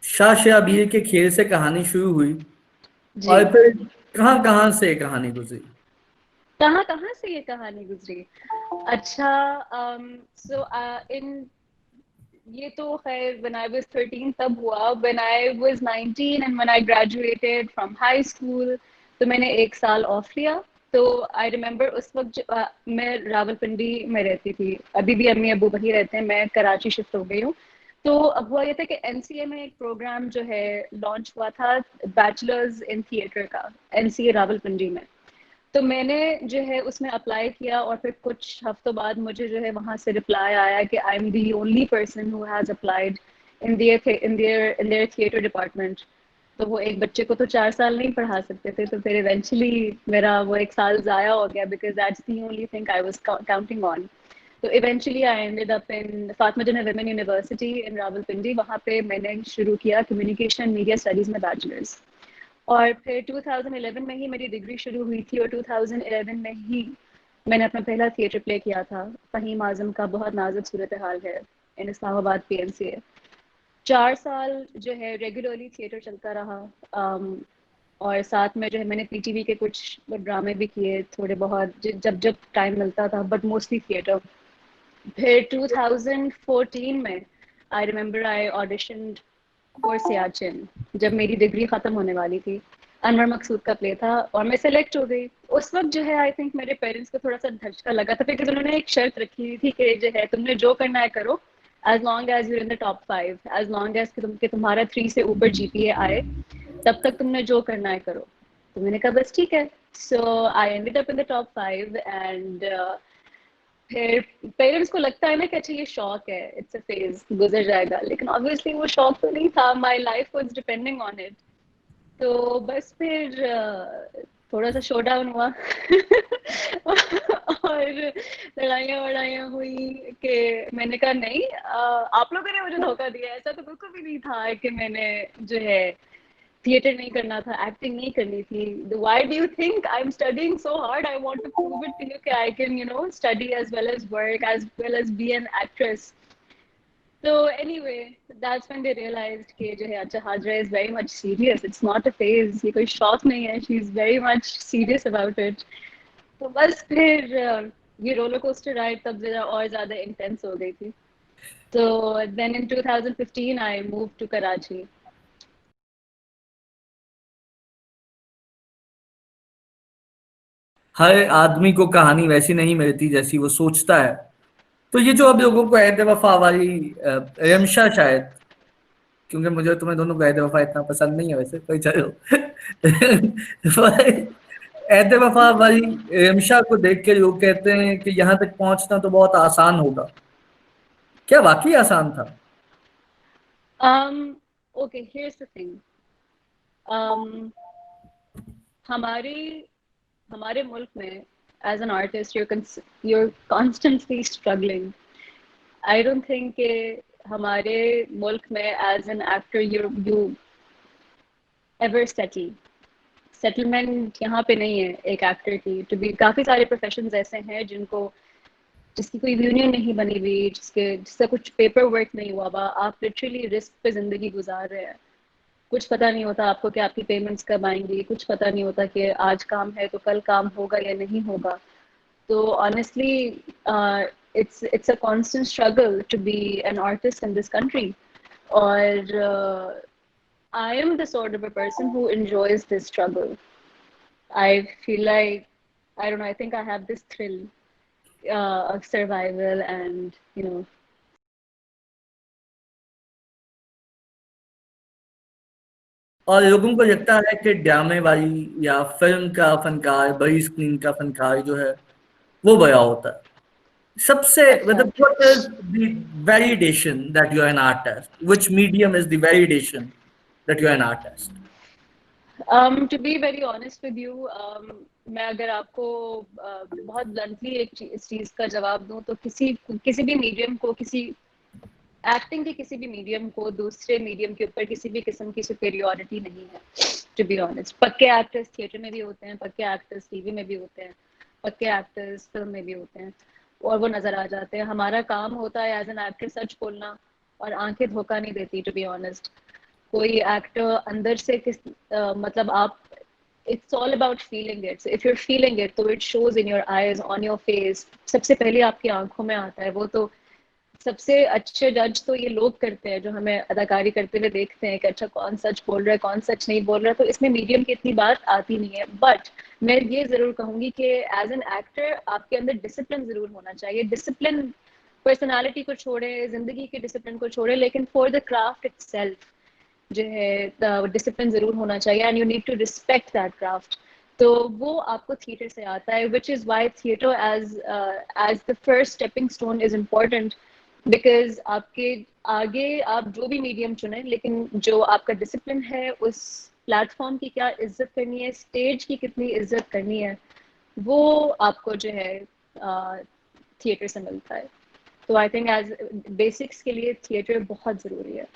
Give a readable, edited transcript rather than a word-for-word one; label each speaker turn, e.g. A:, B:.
A: शाह शयाबीर के खेल से कहानी शुरू हुई
B: जी।
A: और फिर कहाँ कहाँ से कहानी गुजरी।
B: कहाँ कहाँ से ये कहानी गुजरी? अच्छा, सो इन ये तो खैर when I was 13 तब हुआ। when I was 19 and when I graduated from high school, तो मैंने एक साल ऑफ लिया। तो आई रिमेम्बर उस वक्त मैं रावलपिंडी में रहती थी, अभी भी अम्मी अबू वहीं रहते हैं, मैं कराची शिफ्ट हो गई हूँ। तो अब हुआ ये था कि एनसीए में एक प्रोग्राम जो है लॉन्च हुआ था, बैचलर्स इन थिएटर का, एनसीए रावलपिंडी में। तो मैंने जो है उसमें अप्लाई किया और फिर कुछ हफ्तों बाद मुझे जो है वहाँ से रिप्लाई आया कि I am the only person who has applied in their theatre department. तो वो एक बच्चे को तो 4 साल नहीं पढ़ा सकते थे, तो फिर इवेंचुअली मेरा वो एक साल ज़ाया हो गया, because that's the only thing I was counting on. तो eventually I ended up in Fatima Jannat women university इन रावलपिंडी। वहाँ पे मैंने शुरू किया कम्युनिकेशन मीडिया स्टडीज़ में बैचलर्स। और फिर 2011 में ही मेरी डिग्री शुरू हुई थी, और 2011 में ही मैंने अपना पहला थिएटर प्ले किया था। फ़हीम आज़म का बहुत नाजुक सूरत हाल है, इन इस्लामाबाद पीएमसीए। 4 साल जो है रेगुलरली थिएटर चलता रहा। और साथ में जो है मैंने पीटीवी के कुछ ड्रामे भी किए थोड़े बहुत, जब जब टाइम मिलता था, बट मोस्टली थिएटर। फिर 2014 में I remember I auditioned for Siachen, जब मेरी डिग्री खत्म होने वाली थी। अनवर मकसूद का प्ले था और मैं सेलेक्ट हो गई। उस वक्त जो है आई थिंक मेरे पेरेंट्स को थोड़ा सा धचका लगा था, बिकॉज उन्होंने एक शर्त रखी थी कि जो है तुमने जो करना है करो, as long as you're in the top 5, as long as तुम्हारा 3 से ऊपर जीपीए आए, तब तक तुमने जो करना है करो। तो मैंने कहा बस ठीक है। So I ended up in the top 5 and फिर पेरेंट्स को लगता है ना कि अच्छा ये शौक है, इट्स अ फेज, गुजर जाएगा, लेकिन ऑब्वियसली वो शौक तो नहीं था, my life was depending on it. तो बस फिर थोड़ा सा शो डाउन हुआ और लड़ाइयाँ वड़ाइयाँ हुई कि मैंने कहा नहीं, आप लोगों ने मुझे धोखा दिया, ऐसा तो बिल्कुल भी नहीं था कि मैंने जो है थिएटर नहीं करना था, एक्टिंग नहीं करनी थी। Why do you think I am studying so hard? I want to prove it to you कि I can study as well as work, as well as be an actress. So anyway, that's when they realized कि जो है अच्छा Hazra is very much serious. It's not a phase. ये कोई शौक नहीं है. She's very much serious about it. तो बस फिर ये रोलर कोस्टर राइड तब जरा और ज़्यादा इंटेंस हो गई थी। So then in 2015 I moved to Karachi.
A: हर आदमी को कहानी वैसी नहीं मिलती जैसी वो सोचता है। तो ये जो अब लोगों को ऐद वफा वाली रमशा शायद, क्योंकि मुझे तुम्हें दोनों को ऐद वफा इतना पसंद नहीं है वैसे, कोई चलो। ऐद वफा वाली रमशा को देख के लोग कहते हैं कि यहाँ तक पहुंचना तो बहुत आसान होगा। क्या वाकई आसान था?
B: Okay, here's the thing. Um, हमारे हमारे मुल्क में as an artist you're constantly struggling. I don't think कि हमारे मुल्क में as an actor you ever settle. Settlement यहाँ पे नहीं है एक एक्टर की टू बी। काफ़ी सारे प्रोफेशंस ऐसे हैं जिनको जिसकी कोई यूनियन नहीं बनी हुई, जिसका कुछ पेपर वर्क नहीं हुआ हुआ, आप लिटरली रिस्क पे ज़िंदगी गुजार रहे हैं। कुछ पता नहीं होता आपको कि आपकी पेमेंट्स कब आएंगी, कुछ पता नहीं होता कि आज काम है तो कल काम होगा या नहीं होगा। तो honestly it's a constant struggle to be an artist in this country. और I am the sort of a person who enjoys this struggle. I feel like, I don't know, I think I have this thrill of survival and
A: और लोगों को लगता है कि ड्रामे वाली या फिल्म का फनकार, बड़ी स्क्रीन का फनकार जो है वो बड़ा होता है। सबसे
B: अच्छा।
A: मतलब what is the validation that you are an artist? Which medium is the validation that you are an artist?
B: To be very honest with you, मैं अगर आपको बहुत ब्लंटली इस चीज़ का जवाब दूं, तो किसी किसी भी मीडियम को, किसी एक्टिंग के किसी भी मीडियम को दूसरे मीडियम के ऊपर किसी भी किस्म की सुपेरियोरिटी नहीं है। टू बी ऑनेस्ट, पक्के एक्टर्स थिएटर में भी होते हैं, पक्के एक्टर्स टीवी में भी होते हैं, पक्के एक्टर्स फिल्म में भी होते हैं, और वो नज़र आ जाते हैं। हमारा काम होता है एज एन एक्टर सच बोलना, और आंखें धोखा नहीं देती टू बी ऑनेस्ट। कोई एक्टर अंदर से मतलब आप, it's all about feeling it. So if you're feeling it, तो it shows in your eyes, on your face. सबसे पहले आपकी आंखों में आता है वो। तो सबसे अच्छे जज तो ये लोग करते हैं जो हमें अदाकारी करते हुए देखते हैं कि अच्छा कौन सच बोल रहा है, कौन सच नहीं बोल रहा है। तो इसमें मीडियम की इतनी बात आती नहीं है। बट मैं ये जरूर कहूंगी कि एज एन एक्टर आपके अंदर डिसिप्लिन जरूर होना चाहिए। डिसिप्लिन पर्सनालिटी को छोड़े, जिंदगी के डिसिप्लिन को छोड़े, लेकिन फॉर द क्राफ्ट इटसेल्फ जो है डिसिप्लिन जरूर होना चाहिए, and you need to respect that craft. तो वो आपको थिएटर से आता है, which is why theatre as the first stepping stone is important. Because आपके आगे आप जो भी मीडियम चुने, लेकिन जो आपका डिसिप्लिन है, उस प्लेटफॉर्म की क्या इज्जत करनी है, स्टेज की कितनी इज्जत करनी है, वो आपको जो है थिएटर से मिलता है। तो आई थिंक एज बेसिक्स के लिए थिएटर बहुत ज़रूरी है।